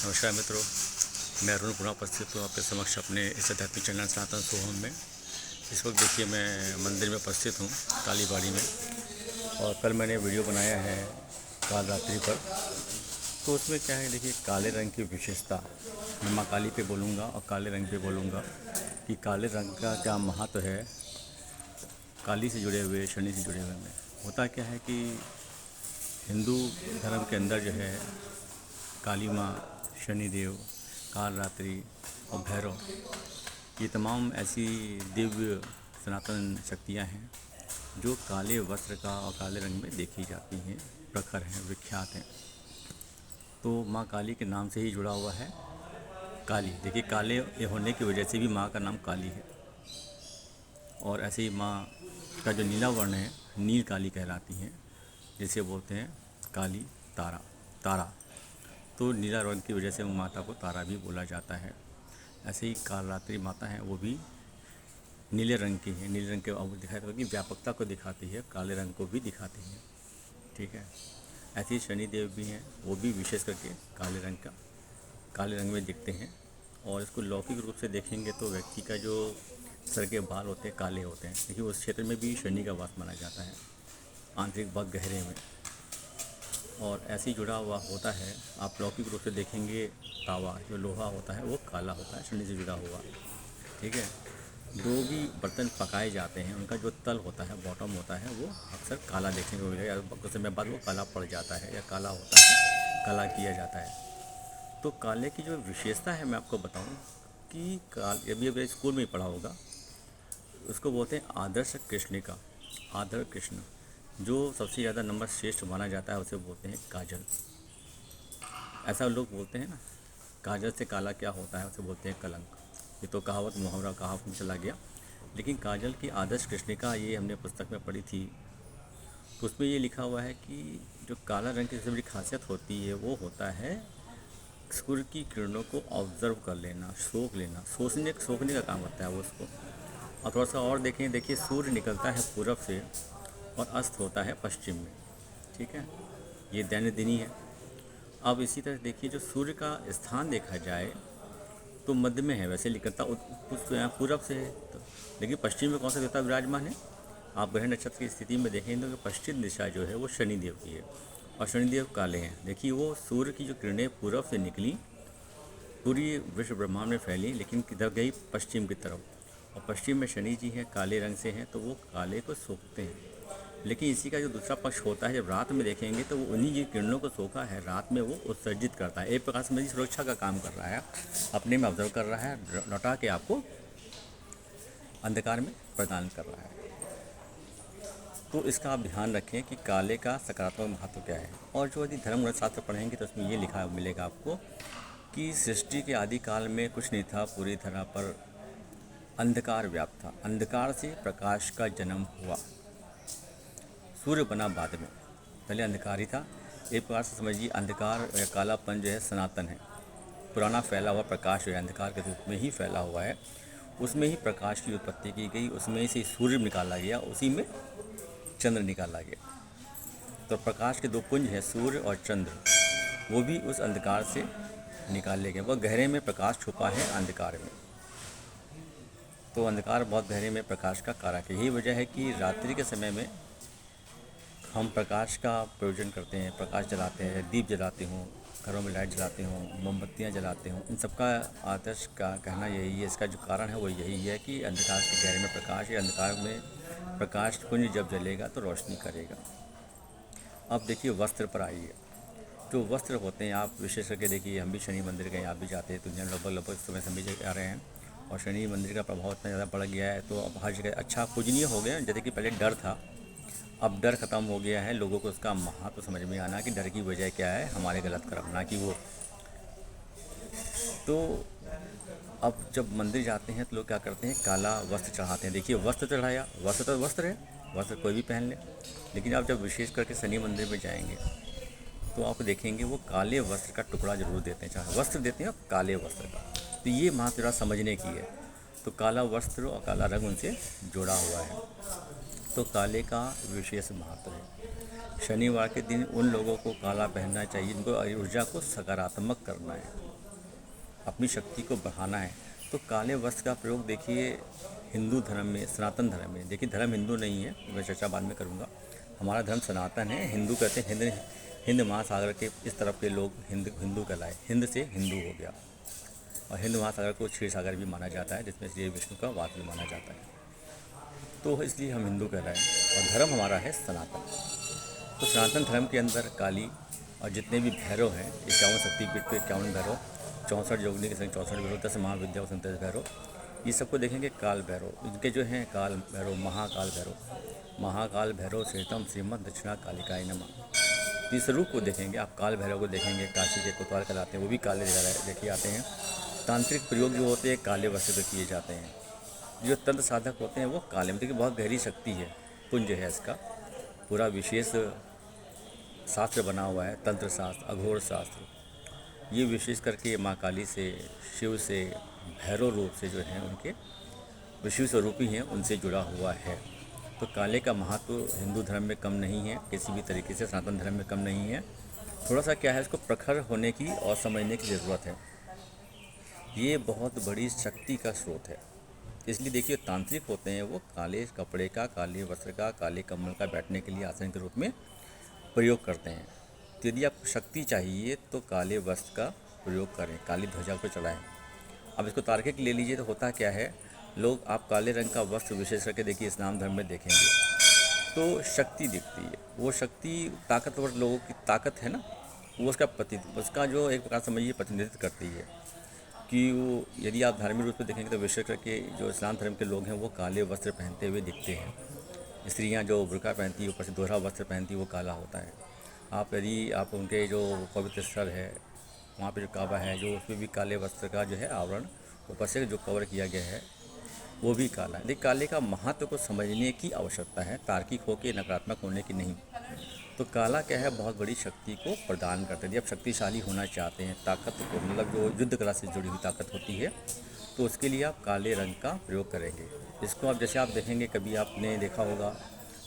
नमस्कार मित्रों, मैं अरुण पुनः उपस्थित हूँ आपके समक्ष अपने इस आध्यात्मिक चैनल सनातन सोहम में। इस वक्त देखिए मैं मंदिर में उपस्थित हूँ कालीबाड़ी में, और कल मैंने वीडियो बनाया है काल रात्रि पर। तो उसमें क्या है, देखिए काले रंग की विशेषता मैं माँ काली पे बोलूँगा और काले रंग पे बोलूँगा कि काले रंग का क्या महत्व है। काली से जुड़े हुए, शनि से जुड़े हुए में होता क्या है कि हिंदू धर्म के अंदर जो है काली माँ, शनिदेव, काल रात्रि और भैरव, ये तमाम ऐसी दिव्य सनातन शक्तियाँ हैं जो काले वस्त्र का और काले रंग में देखी जाती हैं, प्रखर हैं, विख्यात हैं। तो माँ काली के नाम से ही जुड़ा हुआ है काली। देखिए काले होने की वजह से भी माँ का नाम काली है। और ऐसे ही माँ का जो नीला वर्ण है, नील काली कहलाती हैं, जिसे बोलते हैं काली तारा, तारा। तो नीला रंग की वजह से माता को तारा भी बोला जाता है। ऐसे ही काल रात्रि माता हैं, वो भी नीले रंग की है। नीले रंग के अब दिखाई देता है कि व्यापकता को दिखाती है, काले रंग को भी दिखाती है। ठीक है। ऐसे ही शनिदेव भी हैं, वो भी विशेष करके काले रंग में दिखते हैं। और इसको लौकिक रूप से देखेंगे तो व्यक्ति का जो सर के बाल होते हैं काले होते हैं, क्योंकि उस क्षेत्र में भी शनि का वास माना जाता है, आंतरिक भाग गहरे में। और ऐसे ही जुड़ा हुआ होता है, आप लौकिक रूप से देखेंगे तावा जो लोहा होता है वो काला होता है, शनि से जुड़ा हुआ। ठीक है। जो भी बर्तन पकाए जाते हैं उनका जो तल होता है, बॉटम होता है, वो अक्सर काला देखने को मिलेगा, या कुछ समय बाद वो काला पड़ जाता है या काला होता है, काला किया जाता है। तो काले की जो विशेषता है मैं आपको बताऊं कि अभी स्कूल में ही पढ़ा होगा, उसको बोलते हैं आदर्श कृष्णिका। आदर्श कृष्ण, जो सबसे ज़्यादा नंबर श्रेष्ठ माना जाता है उसे बोलते हैं काजल। ऐसा लोग बोलते हैं ना, काजल से काला क्या होता है, उसे बोलते हैं कलंक। ये तो कहावत मुहावरा कहावत में चला गया, लेकिन काजल की आदर्श कृष्णिका ये हमने पुस्तक में पढ़ी थी। तो उसमें ये लिखा हुआ है कि जो काला रंग की सबसे बड़ी खासियत होती है वो होता है सूर्य की किरणों को ऑब्जर्व कर लेना, सोख लेना, सोखने का काम होता है वो उसको। और थोड़ा सा और देखिए सूर्य निकलता है पूरब से और अस्त होता है पश्चिम में। ठीक है, ये दैनंदिनी है। अब इसी तरह देखिए जो सूर्य का स्थान देखा जाए तो मध्य में है, वैसे निकलता पूरब से है तो, लेकिन पश्चिम में कौन सा देवता विराजमान है? आप ग्रह नक्षत्र की स्थिति में देखें तो पश्चिम दिशा जो है वो शनिदेव की है, और शनिदेव काले हैं। देखिए वो सूर्य की जो किरणें पूरब से निकली, पूरी विश्व ब्रह्मांड में फैली, लेकिन किधर गई? पश्चिम की तरफ। और पश्चिम में शनि जी हैं, काले रंग से हैं, तो वो काले को सोखते हैं। लेकिन इसी का जो दूसरा पक्ष होता है, जब रात में देखेंगे तो वो उन्हीं जी किरणों को सोखा है, रात में वो उत्सर्जित करता है। एक प्रकार से मेरी सुरक्षा का काम कर रहा है, अपने में ऑब्जर्व कर रहा है, लौटा के आपको अंधकार में प्रदान कर रहा है। तो इसका आप ध्यान रखें कि काले का सकारात्मक महत्व क्या है। और जो यदि धर्म शास्त्र पढ़ेंगे तो उसमें ये लिखा मिलेगा आपको कि सृष्टि के आदि काल में कुछ नहीं था, पूरी धरा पर अंधकार व्याप्त था, अंधकार से प्रकाश का जन्म हुआ, सूर्य बना बाद में, पहले अंधकार ही था। एक प्रकार से समझिए अंधकार या कालापन जो है सनातन है, पुराना फैला हुआ प्रकाश जो है अंधकार के रूप में ही फैला हुआ है, उसमें ही प्रकाश की उत्पत्ति की गई, उसमें से सूर्य निकाला गया, उसी में चंद्र निकाला गया। तो प्रकाश के दो पुंज हैं, सूर्य और चंद्र, वो भी उस अंधकार से निकाले गए। वह गहरे में प्रकाश छुपा है अंधकार में। तो अंधकार बहुत गहरे में प्रकाश का कारक है। यही वजह है कि रात्रि के समय में हम प्रकाश का प्रयोजन करते हैं, प्रकाश जलाते हैं, दीप जलाते हों, घरों में लाइट जलाते हों, मोमबत्तियाँ जलाते हों। इन सबका आदर्श का कहना यही है, इसका जो कारण है वो यही है कि अंधकार के गहरे में प्रकाश है, अंधकार में प्रकाश पुंज जब जलेगा तो रोशनी करेगा। अब देखिए वस्त्र पर आइए। जो वस्त्र होते हैं, आप विशेष करके देखिए, हम भी शनि मंदिर गए, आप भी जाते हैं, दुनिया में लगभग समय सभी जगह आ रहे हैं, और शनि मंदिर का प्रभाव इतना ज़्यादा बढ़ गया है तो अब हर जगह अच्छा पूजनीय हो गया। जैसे कि पहले डर था, अब डर ख़त्म हो गया है, लोगों को उसका महत्व समझ में आना कि डर की वजह क्या है, हमारे गलत कर्म, ना कि वो। तो अब जब मंदिर जाते हैं तो लोग क्या करते हैं, काला वस्त्र चढ़ाते हैं। देखिए वस्त्र चढ़ाया, वस्त्र तो वस्त्र है, वस्त्र कोई भी पहन ले, लेकिन आप जब विशेष करके शनि मंदिर में जाएंगे तो आप देखेंगे वो काले वस्त्र का टुकड़ा जरूर देते हैं, चाहे वस्त्र देते हैं आप काले वस्त्र का। तो ये महत्व थोड़ा समझने की है। तो काला वस्त्र और काला रंग उनसे जुड़ा हुआ है, तो काले का विशेष महत्व है। शनिवार के दिन उन लोगों को काला पहनना चाहिए जिनको ऊर्जा को सकारात्मक करना है। अपनी शक्ति को बढ़ाना है तो काले वस्त्र का प्रयोग देखिए हिंदू धर्म में, सनातन धर्म में, देखिए धर्म हिंदू नहीं है, मैं चर्चा बाद में करूँगा। हमारा धर्म सनातन है। हिंदू कहते हैं हिंद महासागर के इस तरफ के लोग हिंदू कहलाए। हिंद से हिंदू हो गया। और हिंद महासागर को क्षीर सागर भी माना जाता है, जिसमें श्री विष्णु का वास भी माना जाता है। तो इसलिए हम हिंदू कहलाए और धर्म हमारा है सनातन। तो सनातन धर्म के अंदर काली और जितने भी भैरव हैं, 51 शक्तिपीठ पे 51 भैरव, 64 योगिनी के संग 64 भैरव, 10 महाविद्या और 37 भैरव, ये सबको देखेंगे काल भैरव। इनके जो हैं काल भैरव, महाकाल भैरव श्रेष्ठम श्रीमद दक्षिणा कालिकाय नमः। इस रूप को देखेंगे आप, काल भैरव को देखेंगे, काशी के कोतवाल कहलाते हैं, वो भी काले देखे जाते हैं। तांत्रिक प्रयोग जो होते हैं काले वस्त्र पे किए जाते हैं। जो तंत्र साधक होते हैं वो काले में, देखिए बहुत गहरी शक्ति है, पुंज है इसका, पूरा विशेष शास्त्र बना हुआ है, तंत्र शास्त्र, अघोर शास्त्र। ये विशेष करके माँ काली से, शिव से, भैरव रूप से जो हैं उनके विष्णु स्वरूपी हैं, उनसे जुड़ा हुआ है। तो काले का महत्व हिंदू धर्म में कम नहीं है, किसी भी तरीके से सनातन धर्म में कम नहीं है। थोड़ा सा क्या है, इसको प्रखर होने की और समझने की ज़रूरत है। ये बहुत बड़ी शक्ति का स्रोत है। इसलिए देखिए तांत्रिक होते हैं वो काले कपड़े का, काले वस्त्र का, काले कमल का बैठने के लिए आसन के रूप में प्रयोग करते हैं। तो यदि आपको शक्ति चाहिए तो काले वस्त्र का प्रयोग करें, काली ध्वजा को चढ़ाएं। अब इसको तार्किक ले लीजिए तो होता क्या है, लोग आप काले रंग का वस्त्र विशेष करके देखिए इस्लाम धर्म में देखेंगे तो शक्ति दिखती है। वो शक्ति ताकतवर लोगों की ताकत है ना, वो उसका जो एक प्रकार समझिए प्रतिनिधित्व करती है कि वो, यदि आप धार्मिक रूप से देखेंगे तो विशेष करके जो इस्लाम धर्म के लोग हैं वो काले वस्त्र पहनते हुए दिखते हैं। स्त्रियां जो बुर्का पहनती है, ऊपर से दोहरा वस्त्र पहनती है, वो काला होता है। यदि आप उनके जो पवित्र स्थल है वहाँ पे जो काबा है, जो उसमें भी काले वस्त्र का जो है आवरण ऊपर से जो कवर किया गया है वो भी काला है। देखिए काले का महत्व को समझने की आवश्यकता है, तार्किक होकर नकारात्मक होने की नहीं। तो काला क्या है, बहुत बड़ी शक्ति को प्रदान करता है। यदि आप शक्तिशाली होना चाहते हैं, ताकत को, मतलब जो युद्ध कला से जुड़ी हुई ताकत होती है, तो उसके लिए आप काले रंग का प्रयोग करेंगे। इसको आप जैसे आप देखेंगे, कभी आपने देखा होगा,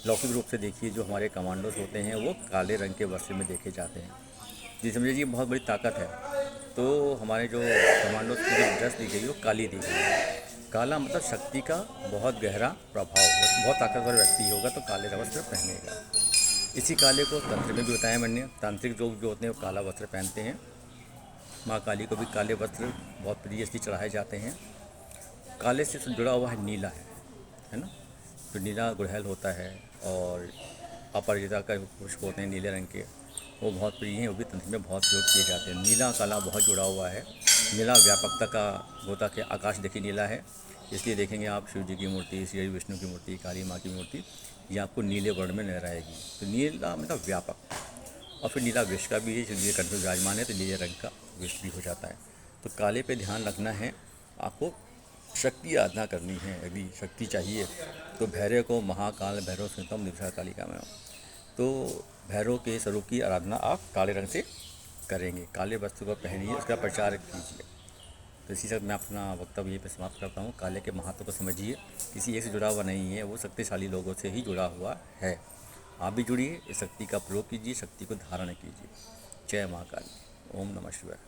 लौकिक रूप से देखिए, जो हमारे कमांडोज होते हैं वो काले रंग के वस्त्र में देखे जाते हैं। जी समझिए, ये बहुत बड़ी ताकत है। तो हमारे जो कमांडोज की जो ड्रेस दी गई वो काली दी गई है। काला मतलब शक्ति का बहुत गहरा प्रभाव, बहुत ताकतवर व्यक्ति होगा तो काले वस्त्र पहनेगा। इसी काले को तंत्र में भी बताया मैंने। तांत्रिक लोग जो होते हैं वो काला वस्त्र पहनते हैं। माँ काली को भी काले वस्त्र बहुत प्रिय इसलिए चढ़ाए जाते हैं। काले से जुड़ा हुआ है नीला है ना, जो नीला गुड़हल होता है और अपराजिता का पुष्प होते हैं नीले रंग के, वो बहुत प्रिय हैं, वो भी तंत्र में बहुत प्रयोग किए जाते हैं। नीला काला बहुत जुड़ा हुआ है। नीला व्यापकता का होता है, आकाश देखिए नीला है, इसलिए देखेंगे आप शिव जी की मूर्ति, श्री विष्णु की मूर्ति, काली माँ की मूर्ति, ये आपको नीले वर्ण में नजर आएगी। तो नीला मतलब व्यापक। और फिर नीला विष का भी है, नीले कंठ में विराजमान है तो नीले रंग का विष भी हो जाता है। तो काले पे ध्यान रखना है आपको, शक्ति आराधना करनी है। यदि शक्ति चाहिए तो भैरव को महाकाल भैरव सुनतम दिशा कालिका में, तो भैरव के स्वरूप की आराधना आप काले रंग से करेंगे। काले वस्त्र को पहनिए, उसका प्रचार कीजिए। तो इसी से मैं अपना वक्तव्य यहीं पे समाप्त करता हूँ। काले के महत्व को समझिए, किसी एक से जुड़ा हुआ नहीं है, वो शक्तिशाली लोगों से ही जुड़ा हुआ है। आप भी जुड़िए, इस शक्ति का प्रयोग कीजिए, शक्ति को धारण कीजिए। जय महाकाली। ओम नमः शिवाय।